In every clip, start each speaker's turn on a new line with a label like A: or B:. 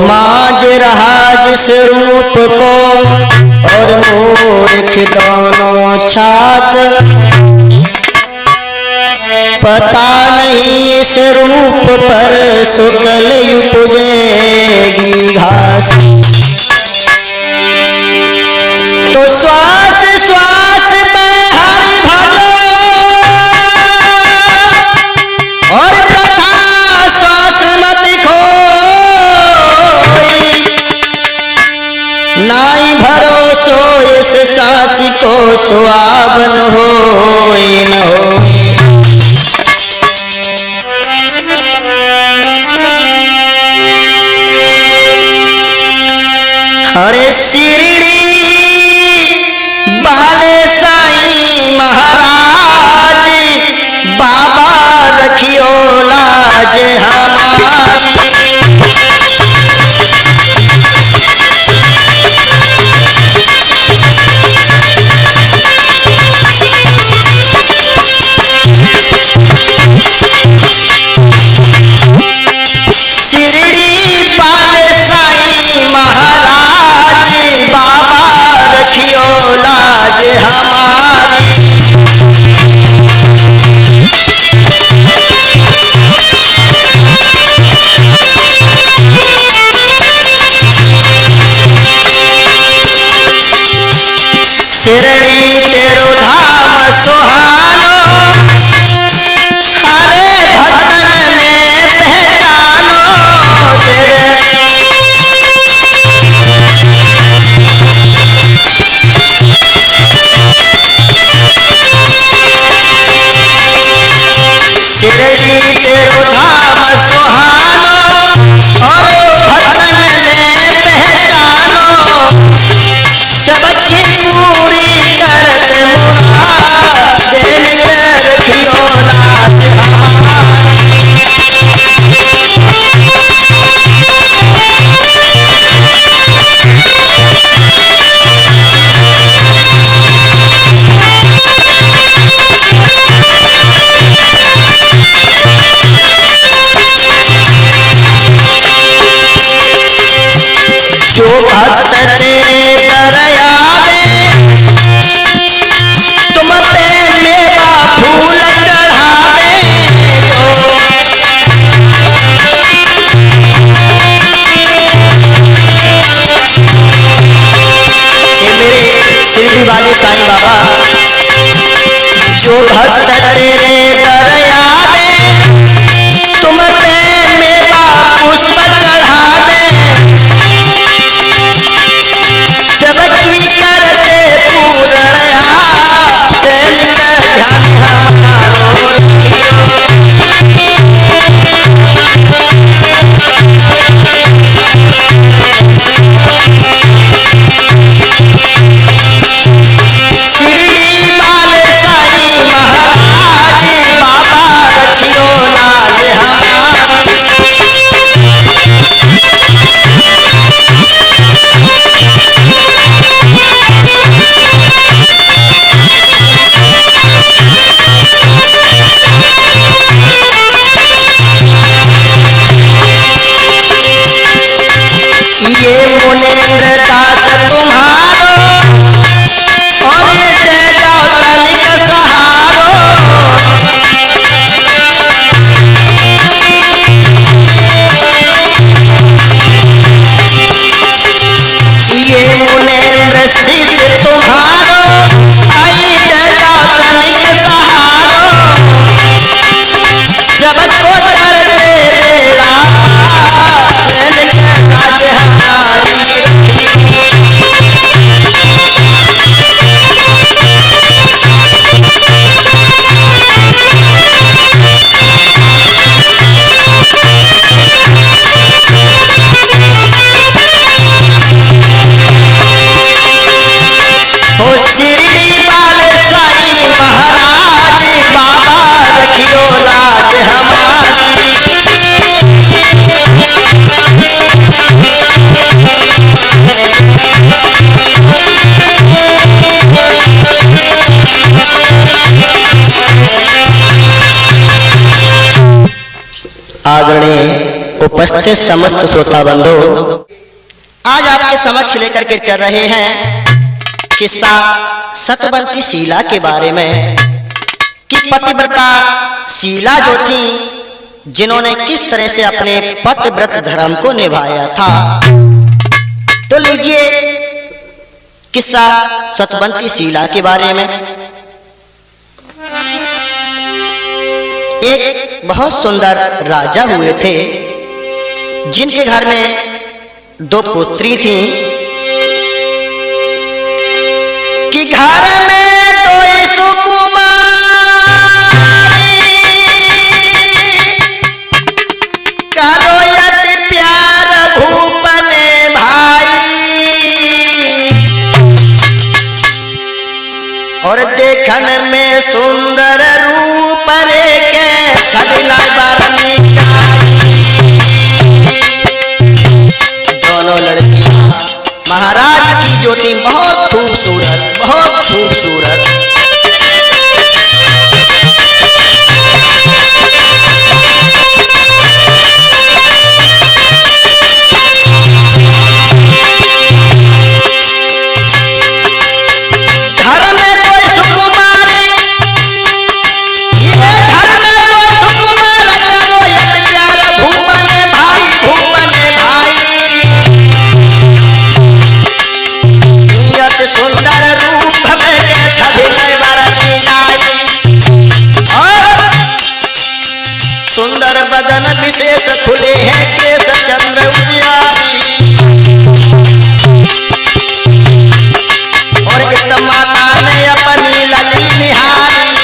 A: माज रहा जिस रूप को और मूर्ख दोनों छात, पता नहीं इस रूप पर शुक्ल उपजेगी घास। तो श्वास श्वास में हरि भजो और प्रथा श्वास मत खोई, नाई भरोसो इस सांस को सुहावन होई न होई। अरे शिरडी बाले साईं महाराज, बाबा रखियो लाज हमारी। शिरडी बाले साईं महाराज, बाबा रखियो लाज हमारी। शिरडी तेरो धाम सुहानो, अरे भक्तन ने पहचानो तेरे। शिरडी तेरो धाम सुहानो और भक्तन ने पहचानो, सबकी पूरी कर मुराद, रखियो लाज हमारी। जो भक्त तेरे दर आवे, तुम पे मेरा फूल चढ़ावे। ये मेरे शिरडी वाले साईं बाबा, जो भक्त तेरे दर आवे, तुम पे मेरा पुष्प चढ़ावे। सबकी करते पूरण आस, दिल में ध्यान हमारो रखियो। शिरडी वाले साईं महाराज, बाबा रखियो लाज हमारी। ये मुनेंद्र दास तुम्हारो, और दे जाओ कलिक सहारो। ये मुनेंद्र शिष्य तुम्हारो, आई दे जाओ कलिक सहारो। सबको करते बेड़ा राज हमारी रखी। ओ शिरडी वाले साईं महाराज, बाबा रखियो लाज हमारी। आदरणीय उपस्थित समस्त श्रोता बंधु, आज आपके समक्ष लेकर के चल रहे हैं किस्सा सतवंती शीला के बारे में कि पतिव्रता शीला जो थी, जिन्होंने किस तरह से अपने पतिव्रत धर्म को निभाया था। तो लीजिए किस्सा सतवंती शीला के बारे में। एक बहुत सुंदर राजा हुए थे, जिनके घर में 2 पुत्री थीं कि घर में 2 सुकुमारी करो यति प्यार भूपन भाई, और देखन में सुंदर रूप रेखे छबिना बरनी दोनों लड़कियां महाराज की जो थी बहुत खूबसूरत, बहुत खूबसूरत। सुंदर बदन विशेष खुले हैं केश चंद्र उजियारी, और इत माता ने अपनी लली निहारी।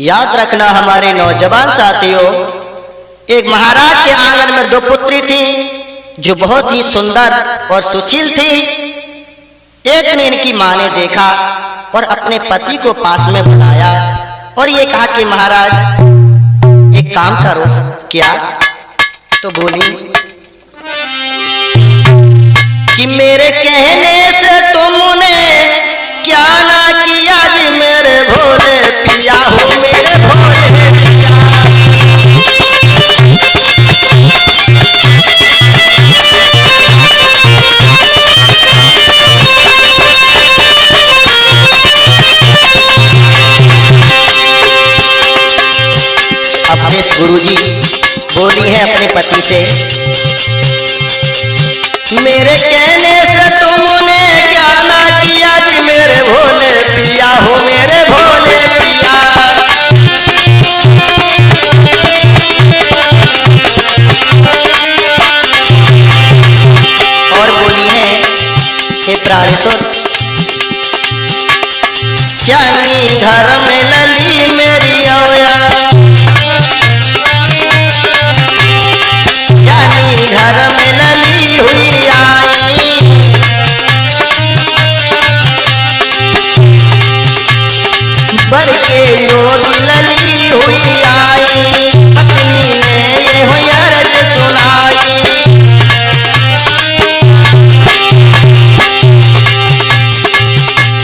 A: याद रखना हमारे नौजवान साथियों, एक महाराज के आंगन में 2 पुत्री थी जो बहुत ही सुंदर और सुशील थी। एक दिन इनकी मां ने देखा और अपने पति को पास में बुलाया और ये कहा कि महाराज एक काम करो। क्या? तो बोली कि मेरे कहने से तुमने क्या ना किया जी मेरे भोले पिया हो, मेरे भोले पिया। गुरुजी बोली है अपने पति से, मेरे कहने से तुमने क्या ना किया जी मेरे भोले पिया हो, मेरे भोले पिया। और बोली है हे प्राणेश्वर, श्यामी घर में लली मेरी ओया, घर में लली हुई आई, बढ़ के योग लली हुई आई, पत्नी ने ये हो अर्ज सुनाई।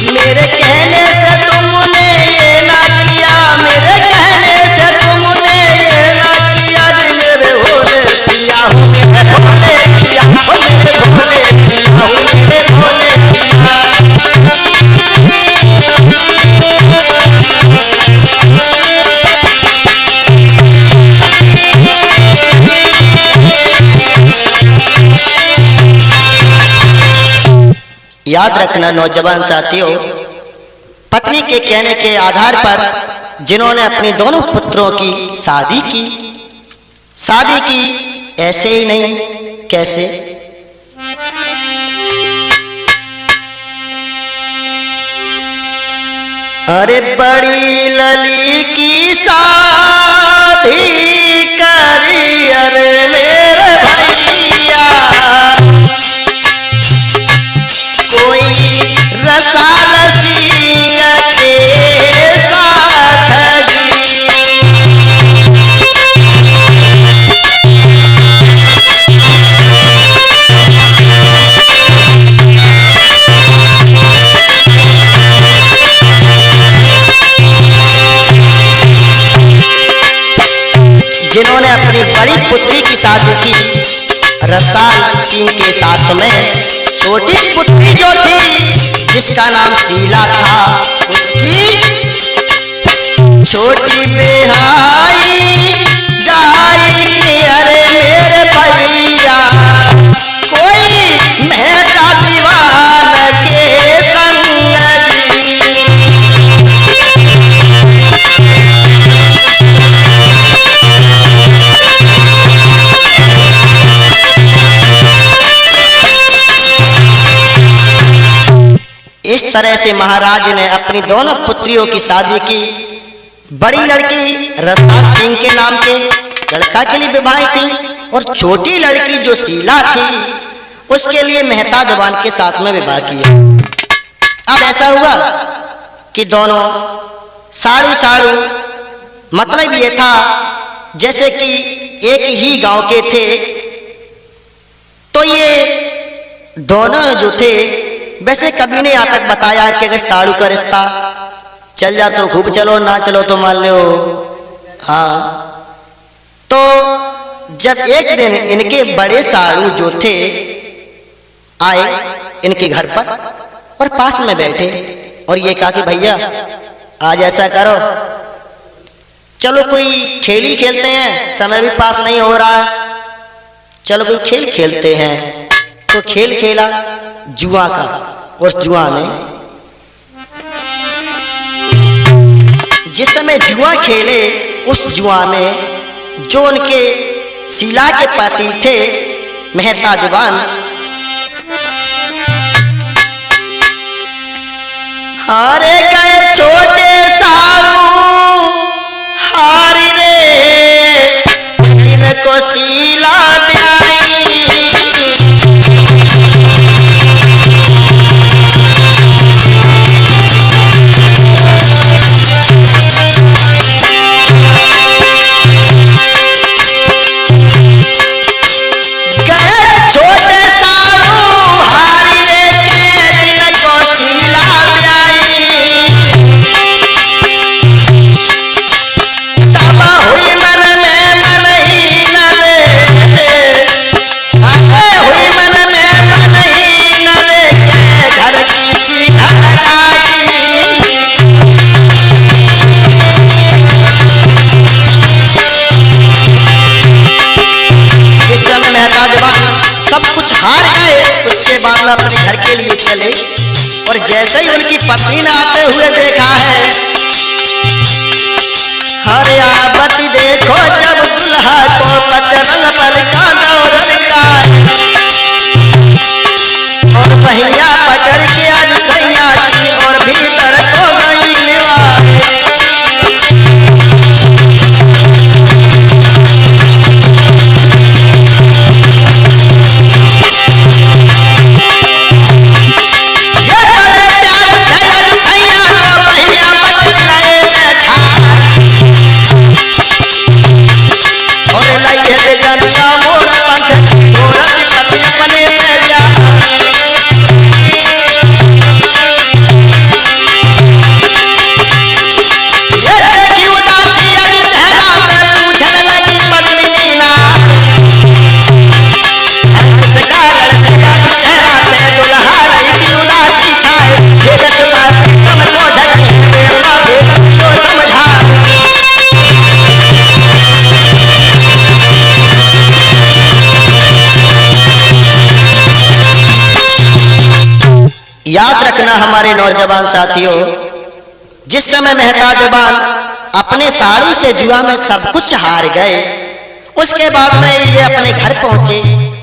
A: मेरे कहने से तुमने ये ना किया, मेरे कहने से तुमने ये ना किया जी मेरे भोले पिया हो, मेरे भोले पिया हो, मेरे भोले पिया हो, मेरे भोले पिया। याद रखना नौजवान साथियों, पत्नी के कहने के आधार पर जिन्होंने अपने दोनों पुत्रों की शादी की ऐसे ही नहीं, कैसे? अरे बड़ी लली की शादी करी अरे मेरे भैया, कोई रसाल सिंह के साथ जी। रसाल सिंह के साथ में छोटी पुत्री जो थी जिसका नाम शीला था, उसकी छोटी बेहाई जाई कि अरे मेरे भैया कोई मेहता दीवान के संग इस तरह से महाराज ने अपनी दोनों पुत्रियों की शादी की। बड़ी लड़की रसाल सिंह के नाम के लड़का के लिए विवाहित थी और छोटी लड़की जो शीला थी उसके लिए मेहता जवान के साथ में विवाह किया। अब ऐसा हुआ कि दोनों साड़ू साड़ू, मतलब ये था जैसे कि एक ही गांव के थे, तो ये दोनों जो थे वैसे कभी ने आज तक बताया कि अगर साड़ू का रिश्ता चल जा तो खूब चलो, ना चलो तो मान लो। हाँ, तो जब एक दिन इनके बड़े साड़ू जो थे आए इनके घर पर और पास में बैठे और ये कहा कि भैया आज ऐसा करो, चलो कोई खेल ही खेलते हैं, समय भी पास नहीं हो रहा है, चलो कोई खेल खेलते हैं। तो खेल खेला जुआ का, और जुआ में जिस समय जुआ खेले उस जुआ में जो उनके शीला के पति थे मेहता जवान, हारे गए छोटे साड़ू हारी रे इनको शीला ब्याई। उसके बाद में अपने घर के लिए चले और जैसे ही उनकी पत्नी ने आते हुए देखा है, हरे आवती देखो जब दुल्हा को कचरन तल का दौड़न का, और भैया पकड़ के आज सैया की और भीतर को गई याद रखना हमारे नौजवान साथियों, जिस समय मेहता जवान अपने साड़ू से जुआ में सब कुछ हार गए, उसके बाद में ये अपने घर पहुंचे,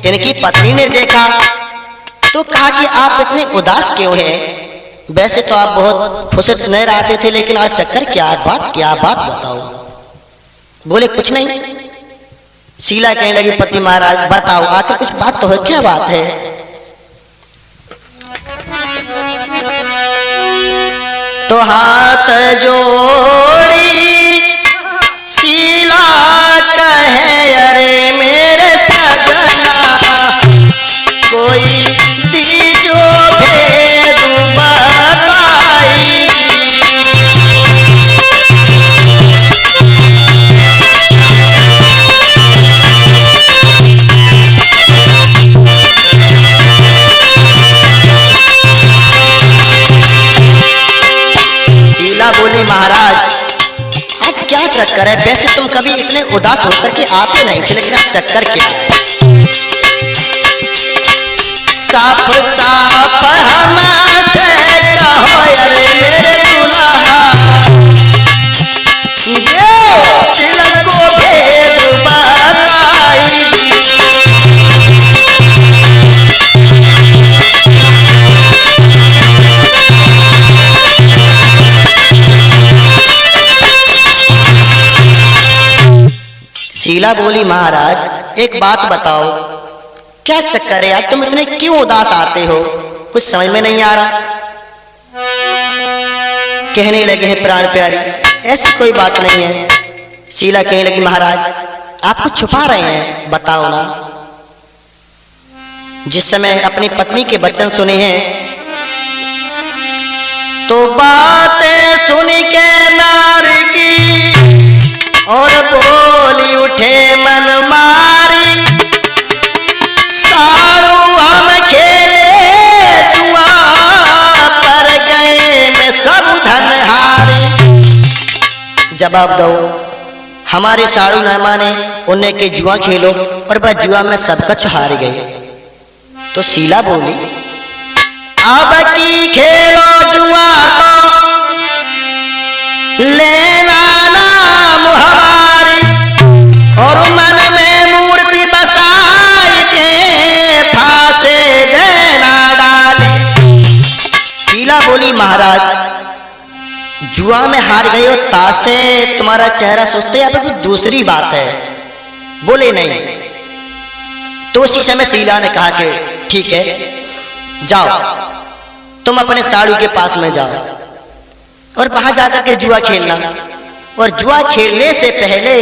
A: इनकी पत्नी ने देखा तो कहा कि आप इतने उदास क्यों हैं? वैसे तो आप बहुत खुश नजर आते थे, लेकिन आज चक्कर क्या बात बताओ। बोले कुछ नहीं। शीला कहने लगी पति महाराज बताओ आखिर कुछ बात तो है, क्या बात है? तो हाथ जोड़ी शीला कहे अरे मेरे सजना कोई दीजो भेद बताई। चक्कर है? वैसे तुम कभी इतने उदास होकर के आते नहीं थे, लेकिन अब चक्कर क्या है? साफ साफ हमसे कहो अरे मेरे दूल्हा, ये दिल को भेद बताई। शीला बोली, महाराज एक बात बताओ, क्या चक्कर है यार? तुम इतने क्यों उदास आते हो? कुछ समझ में नहीं आ रहा। कहने लगे हैं प्राण प्यारी, ऐसी कोई बात नहीं है। शीला कहने लगी, महाराज आप कुछ छुपा रहे हैं, बताओ ना। जिस समय अपनी पत्नी के वचन सुने हैं तो बातें सुन के नारी की और बोली उठे मन मारी, साड़ू हम खेले जुआ पर गए में सब धन हारी। जवाब दो, हमारे साड़ू न माने, उन्हें के जुआ खेलो और वह जुआ में सब कुछ हार गए। तो शीला बोली, अब की खेलो जुआ तो लेना नाम हमारी, और मन में मूर्ति बसाई के फांसे देना डाली। शीला बोली, महाराज जुआ में हार गए हो, तासे तुम्हारा चेहरा सोचते या फिर कुछ दूसरी बात है? बोले नहीं। तो उसी समय शीला ने कहा कि ठीक है, जाओ तुम अपने साड़ू के पास में जाओ और वहां जाकर के जुआ खेलना, और जुआ खेलने से पहले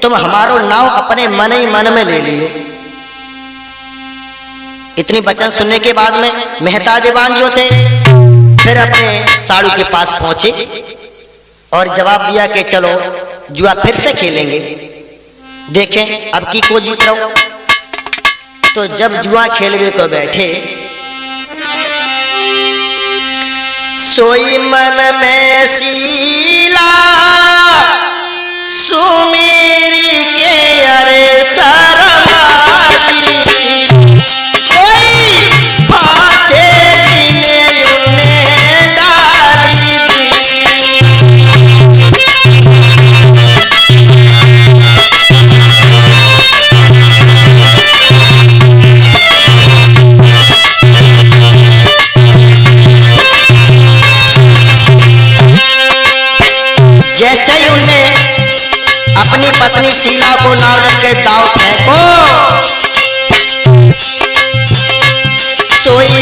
A: तुम हमारो नाव अपने मन ही मन में ले लियो। इतनी वचन सुनने के बाद में मेहता दीवान जो थे फिर अपने साड़ू के पास पहुंचे और जवाब दिया कि चलो जुआ फिर से खेलेंगे, देखें अब की को जीत रहा हूं। तो जब जुआ खेलने को बैठे, सोई मन में शीला सुमेरी के अरे शरमाई, कोई फांसे जीने उन्हें डाली दी। जैसे ही उन्हें अपनी पत्नी शीला को नाव के दाव फेंको, सोई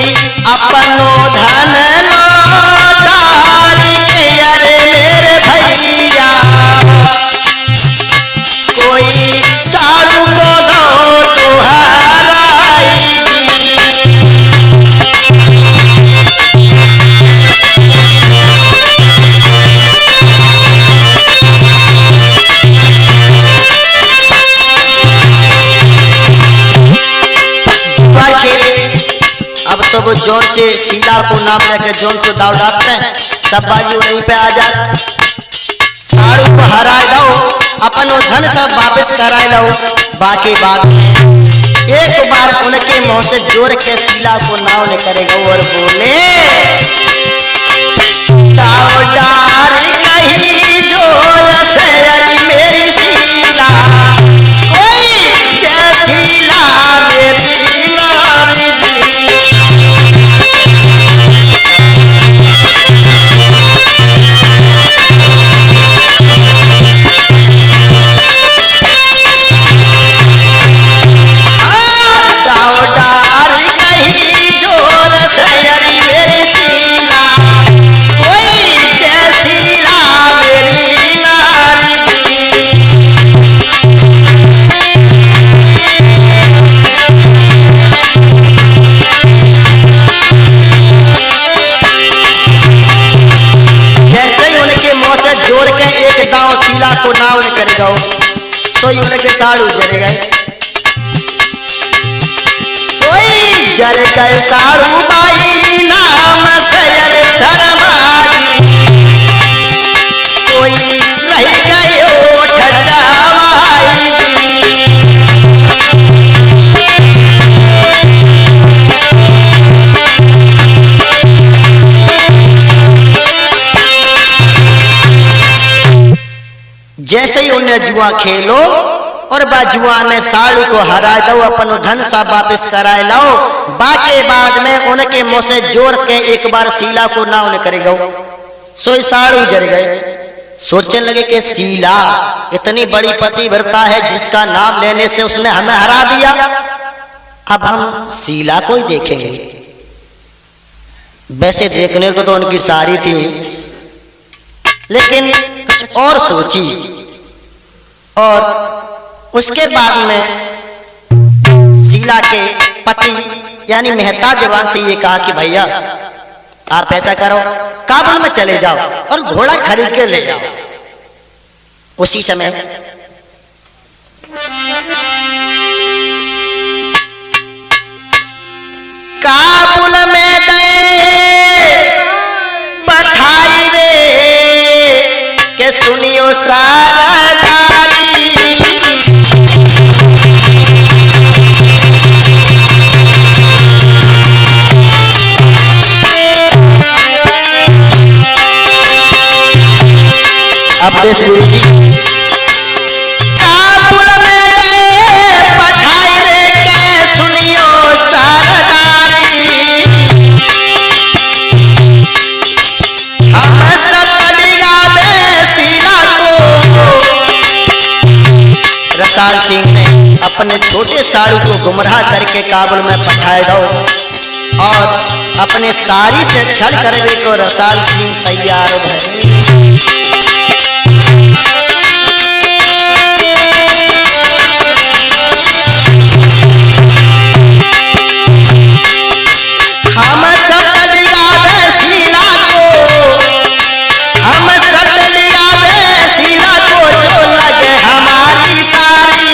A: अपनो धन लौटाई अरे मेरे भैया, कोई साड़ू को दो तुहाराई। अब तो वो जोर से शीला को नाम लेकर जोर को दाव डालते हैं, सब बाजी वहीं पे आ जाए। साड़ू को हरा दो, अपन धन सब वापस करा दो। बाकी बात एक बार उनके मुंह से जोर के शीला को नाव ने करेगा और बोले, दाव डार कहीं जोर से मेरी शीला, ओए जय शीला मेरी नारी। को नाव ने कर जाओ तो उनके साड़ू जल गए, कोई जल गए साड़ू बाई नाम से शर्मा, कोई रह गए ने जुआ खेलो और बा जुआ में साड़ू को हरा दो, अपन धन सब वापिस कराए लाओ। बाके बाद में उनके मुंह से जोर के एक बार शीला को ना उन्हें करेगा। सोई साड़ू जर गए। सोचने लगे कि शीला इतनी बड़ी पतिव्रता है जिसका नाम लेने से उसने हमें हरा दिया, अब हम शीला को ही देखेंगे। वैसे देखने को तो उनकी सारी थी, लेकिन कुछ और सोची और उसके बाद में शीला के पति यानी मेहता दीवान से ये कहा कि भैया आप ऐसा करो, काबुल में चले जाओ और घोड़ा खरीद के ले आओ। उसी समय काबुल में गए पठाई रे के सुनियो सारा दादी। अब देश गुरु जी काबुल में गए पठाई रे के सुनियो सरदारी। हम सब लिया शीला को। रसाल सिंह ने अपने छोटे साड़ू को गुमराह करके काबुल में पठाए दो और अपने साड़ी से छल करने को रसाल सिंह तैयार है। हम सब लिया शीला को, हम सब लिया शीला को जो लगे हमारी सारी।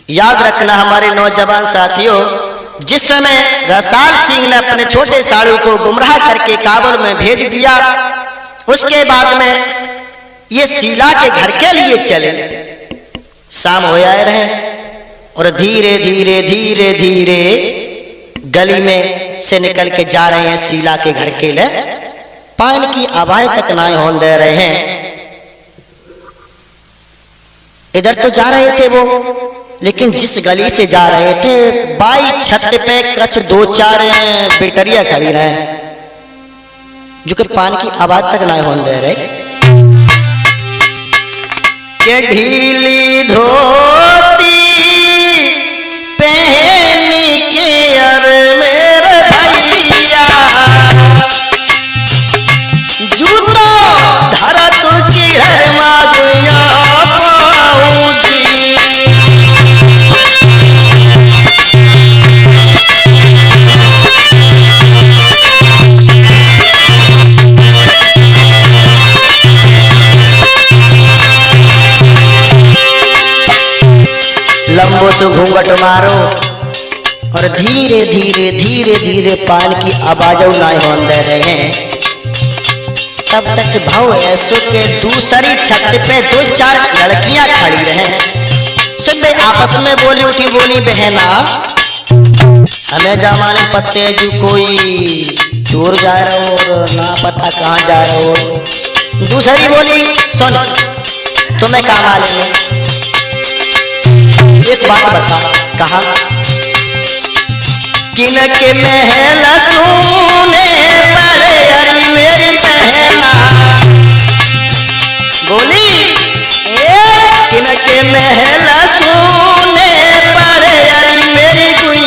A: याद रखना हमारे नौजवान साथियों, जिस समय रसाल सिंह ने अपने छोटे साड़ू को गुमराह करके काबुल में भेज दिया, उसके बाद में ये शीला के घर के लिए चले। शाम हो आए रहे और धीरे धीरे धीरे धीरे गली में से निकल के जा रहे हैं शीला के घर के लिए। पान की आवाज तक ना होने दे रहे हैं। इधर तो जा रहे थे वो, लेकिन जिस गली से जा रहे थे बाई छत पे कच दो चार बेटरिया खड़ी रहे जो कि पान की आवाज तक ना होने दे रहे। के ढीली धोती पहनी के अर मेरे भैया, जूतो धरा तो चिढ़ मागुया पाऊजी। लंबो से घूंघट मारो और धीरे धीरे धीरे धीरे पान की आवाजों ना होने दे रहे हैं। तब तक भाव ऐसो के दूसरी छत पे दो चार लड़कियां खड़ी रहे। सुबह आपस में बोली उठी, बोली बहना हमें जमाने पत्ते जो कोई दूर जा रहे हो ना पता कहाँ जा रहे हो। दूसरी बोली सुन तुम्हें क्या मालूम है, एक बात बता। कहा किन के महल सोने पर आई मेरी बहना, बोली किन के महल सोने पर आई मेरी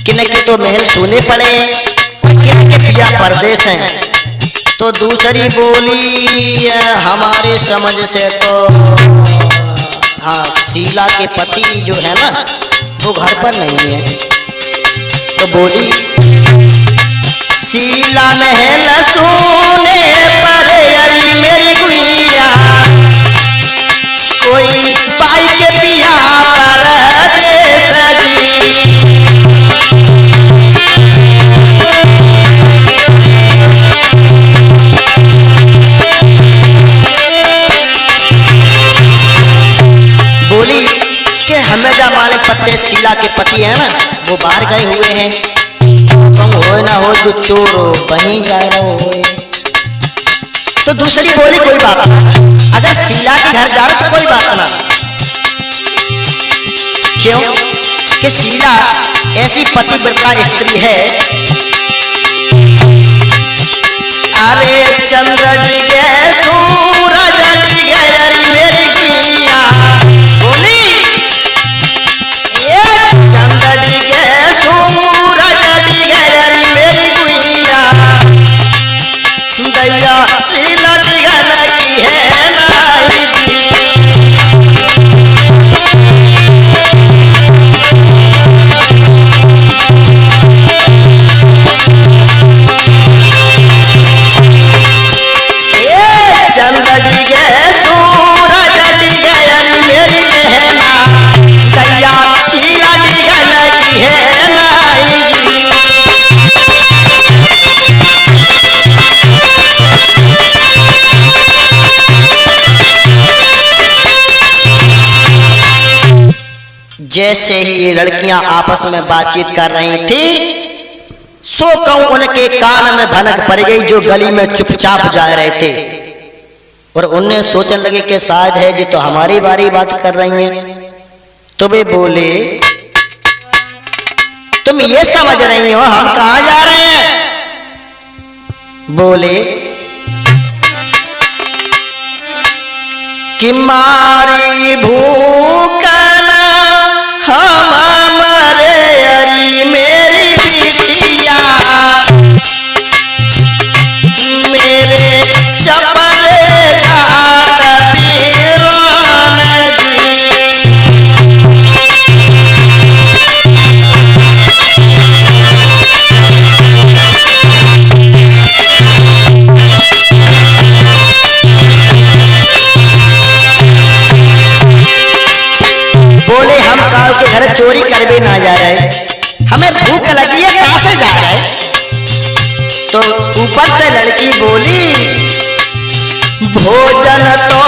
A: किनके तो महल सोने पड़े, किनके पिया परदेश हैं। तो दूसरी बोली हमारे समझ से तो हाँ शीला के पति जो है ना वो घर पर नहीं है। तो बोली शीला महल सोने पर अरी मेरी गुड़िया, कोई पाई के पिया परदेश जी। बोली कि हमें जा मालिक पत्ते शीला के पति है ना वो बाहर गए हुए हैं, तुम हो ना हो जो चोर हो वहीं जा रहे हो। तो दूसरी बोली कोई बात नहीं, अगर शीला के घर जा रहे तो कोई बात ना। क्यों कि शीला ऐसी पतिव्रता स्त्री है। अरे चंद्र डिगे सूरज डिगे मेरी गुड़िया, बोली ये चंद्र डिगे सूरज डिगे मेरी गुड़िया, दैया शीला डिगे नहीं है नाई जी। चंद्र डिगे सूरज डिगे मेरी बहना, दैया शीला डिगे नहीं है नाई जी। जैसे ही ये लड़कियां आपस में बातचीत कर रही थी, सो कहूं उनके कान में भनक पड़ गई जो गली में चुपचाप जा रहे थे। और उन्हें सोचने लगे कि शायद है जी तो हमारी बारी बात कर रही हैं। तो वे बोले तुम ये समझ रही हो हम कहां जा रहे हैं? बोले कि मारी भूख ना हम मरे अरी मेरी बिटिया, मेरे चपले जाती रान जी। बोले हम काल के घर चोरी कर भी ना जा रहे, हमें भूख लगी है कहां से जा रहे। तो ऊपर से लड़की बोली भोजन तो